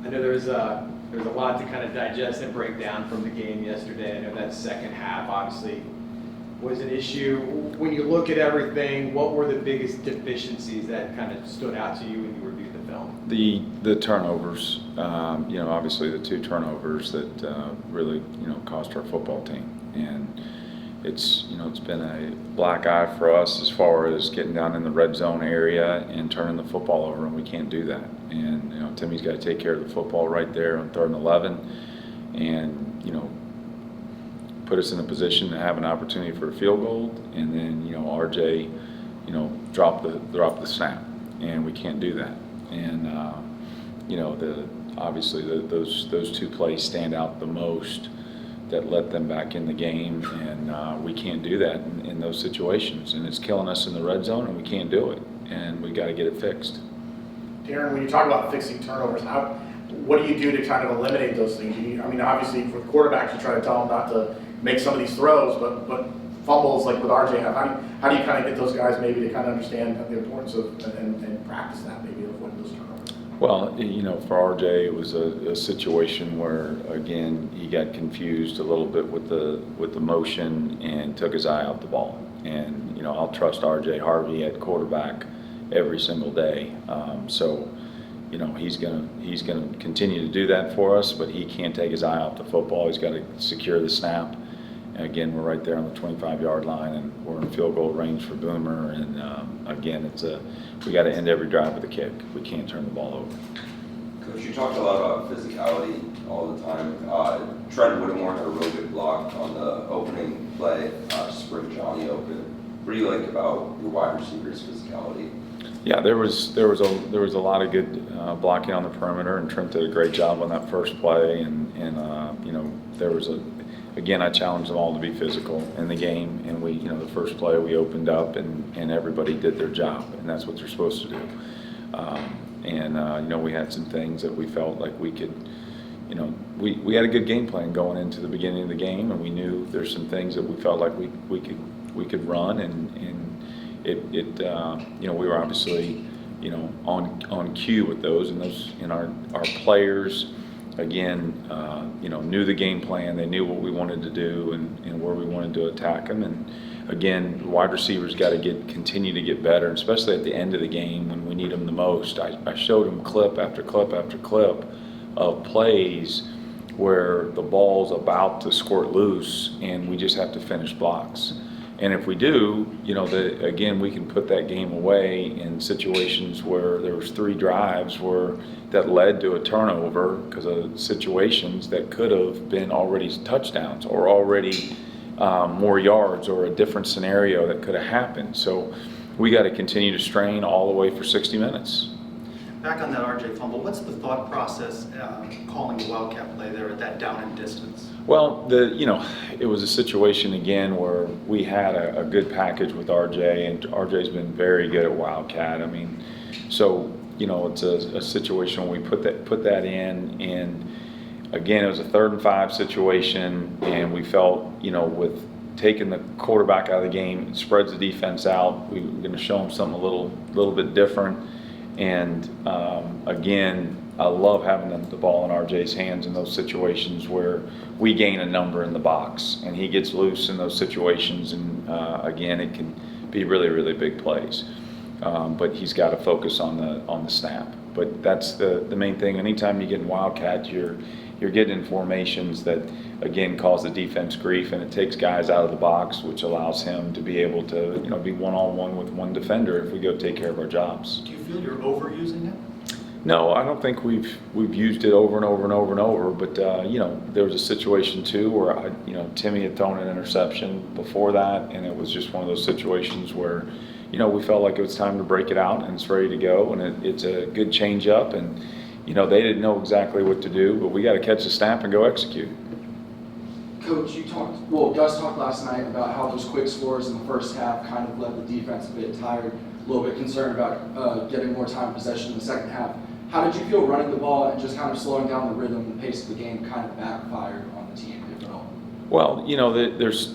I know there's a lot to kind of digest and break down from the game yesterday. I know that second half obviously was an issue. When you look at everything, what were the biggest deficiencies that kind of stood out to you when you reviewed the film? The turnovers, obviously the 2 turnovers that really, cost our football team. And it's been a black eye for us as far as getting down in the red zone area and turning the football over, and we can't do that. And, Timmy's got to take care of the football right there on 3rd and 11 and, put us in a position to have an opportunity for a field goal, and then RJ drop the snap, and we can't do that. And obviously those 2 plays stand out the most that let them back in the game, and we can't do that in those situations, and it's killing us in the red zone, and we can't do it, and we got to get it fixed. Darin, when you talk about fixing turnovers, what do you do to kind of eliminate those things? Obviously for quarterbacks, you try to tell them not to make some of these throws, but fumbles like with RJ, how do you kind of get those guys maybe to kind of understand the importance of and practice that maybe of avoiding those turnovers? Well, for RJ, it was a situation where, again, he got confused a little bit with the motion and took his eye out the ball. And I'll trust RJ Harvey at quarterback every single day. He's gonna continue to do that for us, but he can't take his eye off the football. He's got to secure the snap. And again, we're right there on the 25-yard line, and we're in field goal range for Boomer. And again, we got to end every drive with a kick. We can't turn the ball over. Coach, you talked a lot about physicality all the time. Trent Whittemore had a really good block on the opening play to spring Johnny open. What do you like about your wide receivers' physicality? Yeah, there was a lot of good blocking on the perimeter, and Trent did a great job on that first play. And there was again, I challenged them all to be physical in the game, and the first play we opened up, and everybody did their job, and that's what they're supposed to do. We had some things that we felt like we could, we had a good game plan going into the beginning of the game, and we knew there's some things that we felt like we could run, and we were obviously, on cue with those, and our players, again, knew the game plan. They knew what we wanted to do and where we wanted to attack them. And again, wide receivers got to continue to get better, especially at the end of the game when we need them the most. I showed them clip after clip after clip of plays where the ball's about to squirt loose, and we just have to finish blocks. And if we do, again, we can put that game away in situations where there was 3 drives that led to a turnover because of situations that could have been already touchdowns or already more yards or a different scenario that could have happened. So we got to continue to strain all the way for 60 minutes. Back on that RJ fumble, what's the thought process calling the Wildcat play there at that down and distance? Well, it was a situation again where we had a good package with RJ, and RJ's been very good at Wildcat. I mean, so it's a situation where we put that in, and again, it was a 3rd and 5 situation, and we felt with taking the quarterback out of the game, it spreads the defense out. We were going to show them something a little bit different. And again, I love having the ball in RJ's hands in those situations where we gain a number in the box and he gets loose in those situations. And again, it can be really, really big plays. But he's got to focus on the snap. But that's the main thing. Anytime you get in Wildcat, you're getting in formations that, again, cause the defense grief, and it takes guys out of the box, which allows him to be able to, be one-on-one with one defender if we go take care of our jobs. Do you feel you're overusing it? No, I don't think we've used it over and over and over and over. But there was a situation too where Timmy had thrown an interception before that, and it was just one of those situations where we felt like it was time to break it out and it's ready to go, and it's a good change up, and they didn't know exactly what to do, but we got to catch the snap and go execute. Coach, Gus talked last night about how those quick scores in the first half kind of left the defense a bit tired, a little bit concerned about getting more time possession in the second half. How did you feel running the ball and just kind of slowing down the rhythm, the pace of the game kind of backfired on the team, if at all? Well, there's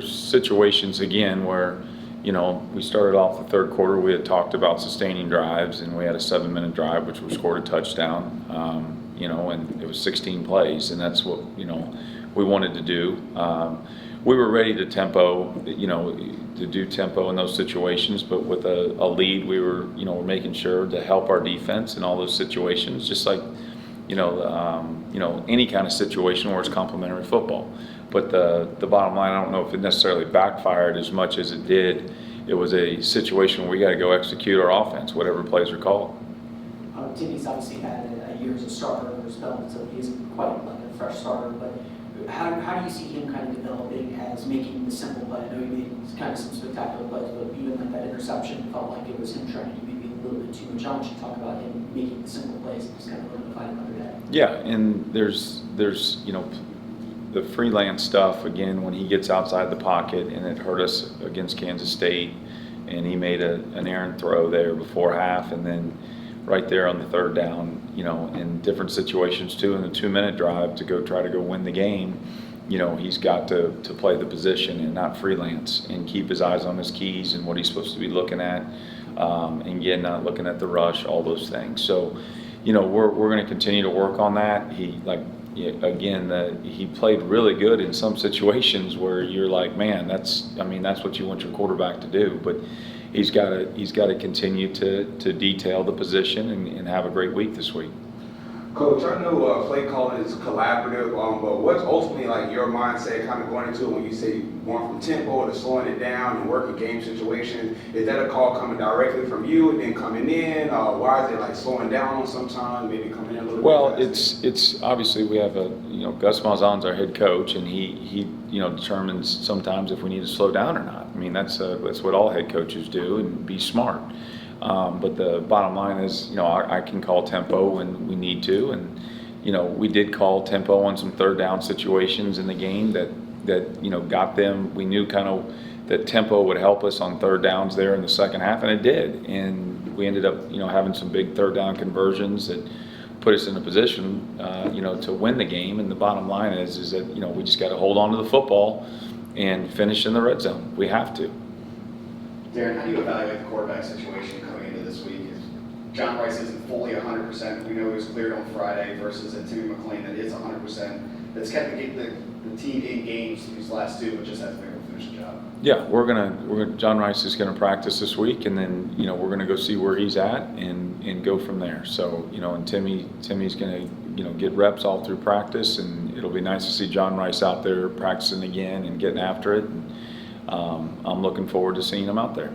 situations again where you know, we started off the third quarter, we had talked about sustaining drives, and we had a 7-minute drive, which we scored a touchdown, you know, and it was 16 plays, and that's what, you know, we wanted to do. We were ready to tempo, you know, to do tempo in those situations, but with a lead, we were, you know, we're making sure to help our defense in all those situations, just like, you know, any kind of situation where it's complementary football. But the bottom line, I don't know if it necessarily backfired as much as it did. It was a situation where we got to go execute our offense, whatever plays are called. Timmy's obviously had a year as a starter under his belt, so he isn't quite like a fresh starter. But how do you see him kind of developing as making the simple play? I know he made kind of some spectacular plays, but even like that interception felt like it was him trying to do maybe a little bit too much. How much you talk about him making the simple plays and just kind of letting him fight another day? Yeah, and there's you know, the freelance stuff, again, when he gets outside the pocket, and it hurt us against Kansas State, and he made an errant throw there before half, and then right there on the third down, you know, in different situations too, in the 2-minute drive to try to win the game, you know, he's got to play the position and not freelance and keep his eyes on his keys and what he's supposed to be looking at, and again, not looking at the rush, all those things. So, you know, we're going to continue to work on that. He he played really good in some situations where you're like, man, that's what you want your quarterback to do. But he's got to continue to detail the position and have a great week this week. Coach, I know play calling is collaborative, but what's ultimately like your mindset kind of going into it when you say going from tempo to slowing it down and working game situations? Is that a call coming directly from you and then coming in? Why is it like slowing down on sometimes, maybe coming in a little bit? Well, faster? it's obviously we have Gus Malzahn's our head coach, and he determines sometimes if we need to slow down or not. I mean, that's what all head coaches do, and be smart. But the bottom line is, I can call tempo when we need to, and we did call tempo on some third down situations in the game that got them. We knew kind of that tempo would help us on third downs there in the second half, and it did. And we ended up having some big third down conversions that put us in a position to win the game. And the bottom line is that we just got to hold on to the football and finish in the red zone. We have to. Darin, how do you evaluate the quarterback situation coming into this week? John Rice isn't fully 100%. We know he was cleared on Friday versus a Timmy McClain that is 100%. That's kept the team in games these last two, but just hasn't been able to finish the job. Yeah, John Rice is gonna practice this week, and then we're gonna go see where he's at and go from there. So and Timmy's gonna get reps all through practice, and it'll be nice to see John Rice out there practicing again and getting after it. And, I'm looking forward to seeing him out there.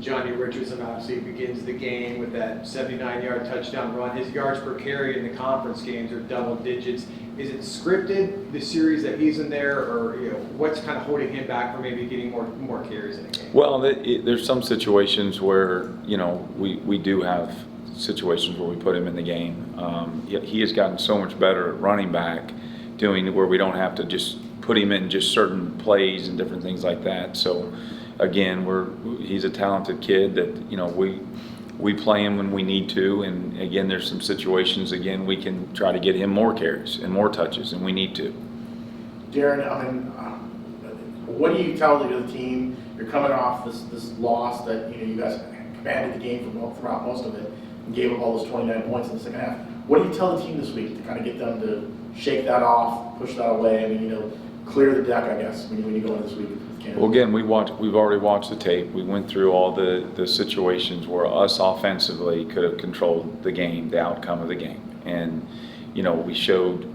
Johnny Richardson obviously begins the game with that 79-yard touchdown run. His yards per carry in the conference games are double digits. Is it scripted, the series that he's in there, or what's kind of holding him back from maybe getting more carries in a game? Well, there's some situations where we do have situations where we put him in the game. He has gotten so much better at running back, doing where we don't have to just put him in just certain plays and different things like that. So again, he's a talented kid that we play him when we need to, and again, there's some situations we can try to get him more carries and more touches, and we need to. Darin, what do you tell the team? You're coming off this loss that you guys commanded the game throughout most of it and gave up all those 29 points in the second half. What do you tell the team this week to kind of get them to shake that off, push that away? I mean, clear the deck, I guess, when you go into this week with Kansas. Well, again, we've already watched the tape. We went through all the situations where us offensively could have controlled the game, the outcome of the game. And, we showed,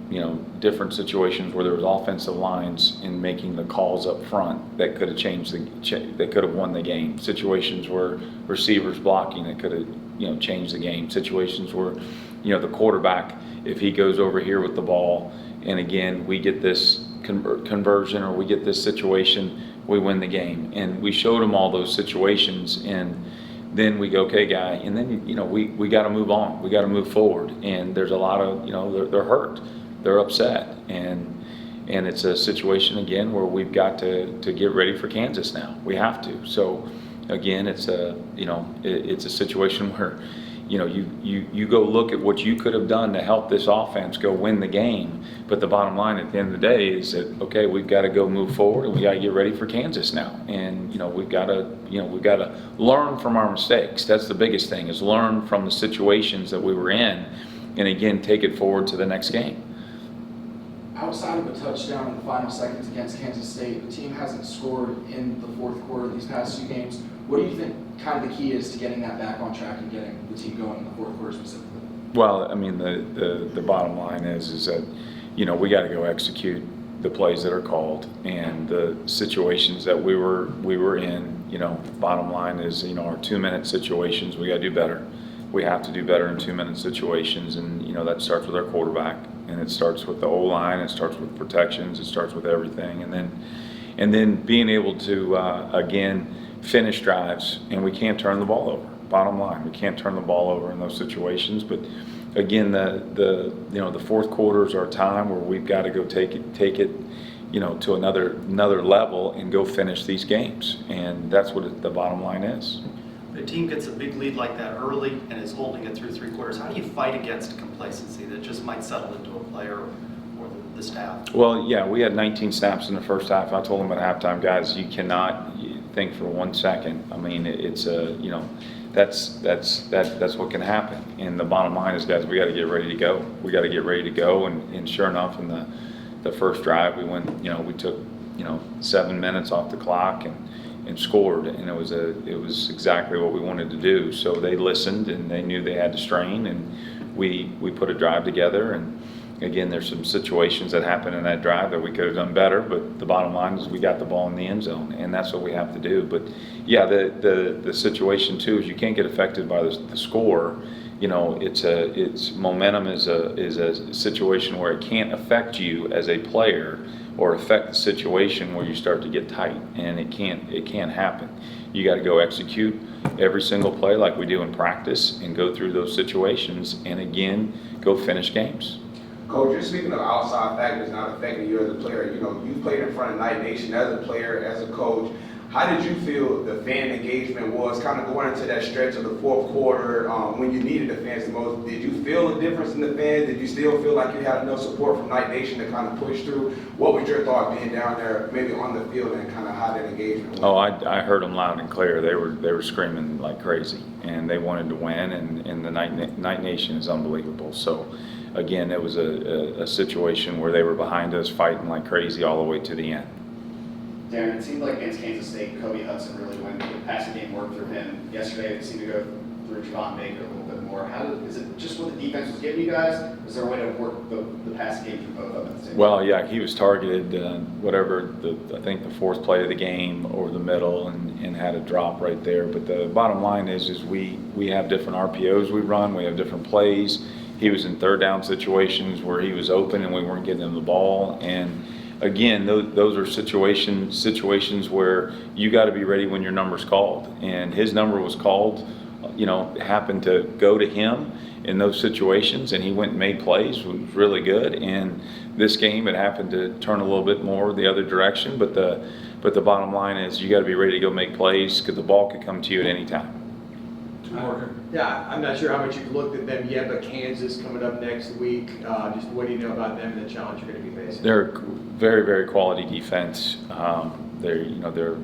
different situations where there was offensive lines in making the calls up front that could have that could have won the game. Situations where receivers blocking that could have, changed the game. Situations where, the quarterback, if he goes over here with the ball, and again, we get this conversion or we get this situation, we win the game. And we showed them all those situations, and then we go, okay, guy, and then we got to move on, we got to move forward. And there's a lot of they're hurt, they're upset, and it's a situation again where we've got to get ready for Kansas now. We have to. So again, it's a situation where you go look at what you could have done to help this offense go win the game. But the bottom line at the end of the day is that, okay, we've got to go move forward and we got to get ready for Kansas now. And, we've got to learn from our mistakes. That's the biggest thing, is learn from the situations that we were in and again, take it forward to the next game. Outside of a touchdown in the final seconds against Kansas State, the team hasn't scored in the fourth quarter of these past two games. What do you think kind of the key is to getting that back on track and getting the team going in the fourth quarter specifically? Well, I mean, the bottom line is that, we got to go execute the plays that are called and the situations that we were in. Bottom line is, our 2-minute situations, we got to do better. We have to do better in 2-minute situations, and that starts with our quarterback, and it starts with the O-line, it starts with protections, it starts with everything, and then being able to again finish drives, and we can't turn the ball over. Bottom line, we can't turn the ball over in those situations. But again, the fourth quarter is our time where we've got to go take it to another level and go finish these games, and that's what the bottom line is. The team gets a big lead like that early and is holding it through 3 quarters. How do you fight against complacency that just might settle into a player or the staff? Well, yeah, we had 19 snaps in the first half. I told them at halftime, guys, you cannot think for 1 second. I mean, it's that's what can happen. And the bottom line is, guys, we got to get ready to go. We got to get ready to go. And sure enough, in the first drive, we went. We took 7 minutes off the clock and scored, and it was exactly what we wanted to do. So they listened and they knew they had to strain, and we put a drive together. And again, there's some situations that happened in that drive that we could have done better, but the bottom line is we got the ball in the end zone, and that's what we have to do. But yeah, the situation too is you can't get affected by the score. It's momentum is a situation where it can't affect you as a player or affect the situation where you start to get tight, and it can't happen. You got to go execute every single play like we do in practice and go through those situations and again go finish games. Coach, you're speaking of outside factors not affecting you as a player. You played in front of Night Nation as a player, as a coach. How did you feel the fan engagement was kind of going into that stretch of the fourth quarter when you needed the fans the most? Did you feel a difference in the fans? Did you still feel like you had enough support from Night Nation to kind of push through? What was your thought being down there, maybe on the field, and kind of how that engagement went? Oh, I heard them loud and clear. They were screaming like crazy, and they wanted to win. And the Night Nation is unbelievable. So again, it was a situation where they were behind us, fighting like crazy all the way to the end. Darin, it seemed like against Kansas State, Kobe Hudson really went, the passing game worked through him. Yesterday, it seemed to go through Javon Baker a little bit more. Is it just what the defense was giving you guys? Is there a way to work the passing game through both of them at the same time? Well, yeah, he was targeted, I think the fourth play of the game over the middle and had a drop right there. But the bottom line is we have different RPOs we run. We have different plays. He was in third down situations where he was open and we weren't getting him the ball. And again, those are situations where you got to be ready when your number's called. And his number was called, happened to go to him in those situations, and he went and made plays, was really good. And this game, it happened to turn a little bit more the other direction. But the bottom line is you got to be ready to go make plays because the ball could come to you at any time. Yeah, I'm not sure how much you've looked at them yet, but Kansas coming up next week. Just what do you know about them and the challenge you're going to be facing? They're very, very quality defense. They're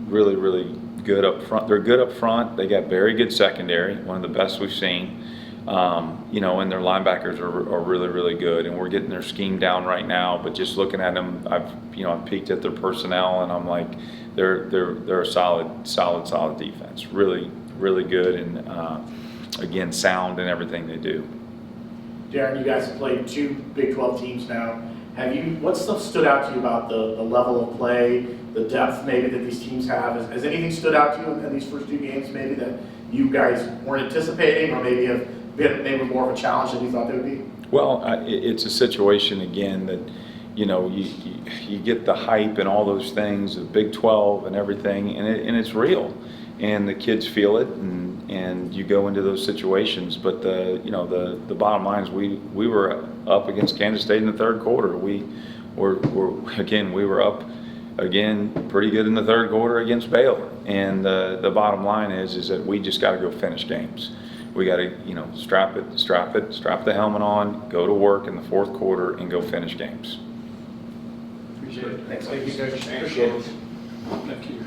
really, really good up front. They're good up front. They got very good secondary, one of the best we've seen. And their linebackers are really, really good. And we're getting their scheme down right now. But just looking at them, I've peeked at their personnel, and I'm like, they're a solid defense. Really, really good, and again, sound in everything they do. Darin, you guys have played 2 Big 12 teams now. What stuff stood out to you about the level of play, the depth maybe that these teams have? Has anything stood out to you in these first 2 games maybe that you guys weren't anticipating, or maybe have been maybe more of a challenge than you thought they would be? Well, it's a situation again that you get the hype and all those things, the Big 12 and everything, and it's real. And the kids feel it, and you go into those situations. But the bottom line is we were up against Kansas State in the third quarter. We were up again pretty good in the third quarter against Baylor. And the bottom line is that we just got to go finish games. we got to, strap the helmet on, go to work in the fourth quarter, and go finish games. Appreciate it. Thanks. Thank you, Coach. Appreciate it. Thank you.